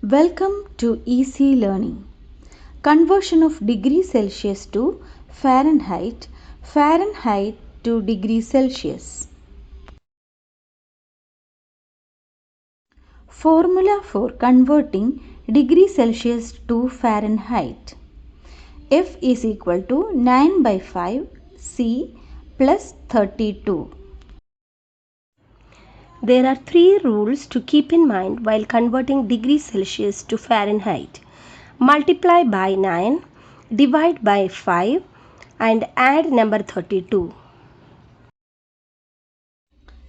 Welcome to Easy Learning. Conversion of degree Celsius to Fahrenheit, Fahrenheit to degree Celsius. Formula for converting degree Celsius to Fahrenheit. F is equal to 9 by 5 C plus 32. There are three rules to keep in mind while converting degree Celsius to Fahrenheit. Multiply by 9, divide by 5 and add number 32.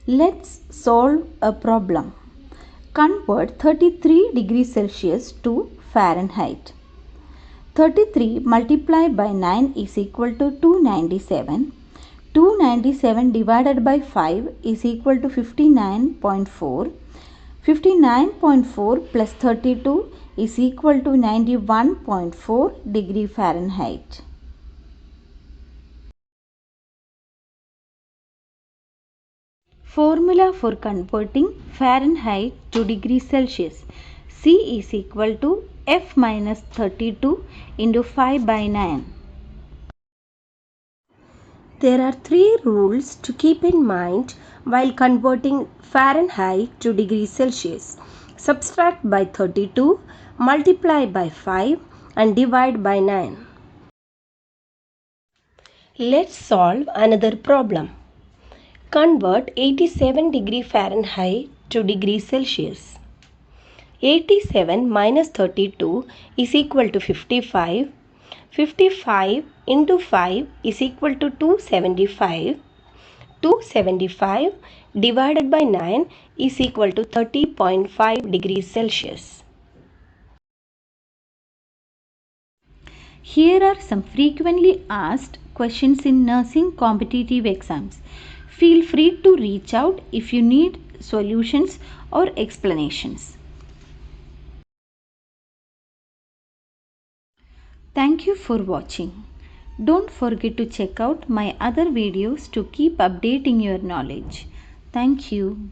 Let's solve a problem. Convert 33 degrees Celsius to Fahrenheit. 33 multiplied by 9 is equal to 297. 297 divided by 5 is equal to 59.4. 59.4 plus 32 is equal to 91.4 degree Fahrenheit. Formula for converting Fahrenheit to degree Celsius. C is equal to F minus 32 into 5 by 9. There are three rules to keep in mind while converting Fahrenheit to degree Celsius. Subtract by 32, multiply by 5 and divide by 9. Let's solve another problem. Convert 87 degree Fahrenheit to degree Celsius. 87 minus 32 is equal to 55. 55 into 5 is equal to 275. 275 divided by 9 is equal to 30.5 degrees Celsius. Here are some frequently asked questions in nursing competitive exams. Feel free to reach out if you need solutions or explanations. Thank you for watching. Don't forget to check out my other videos to keep updating your knowledge. Thank you.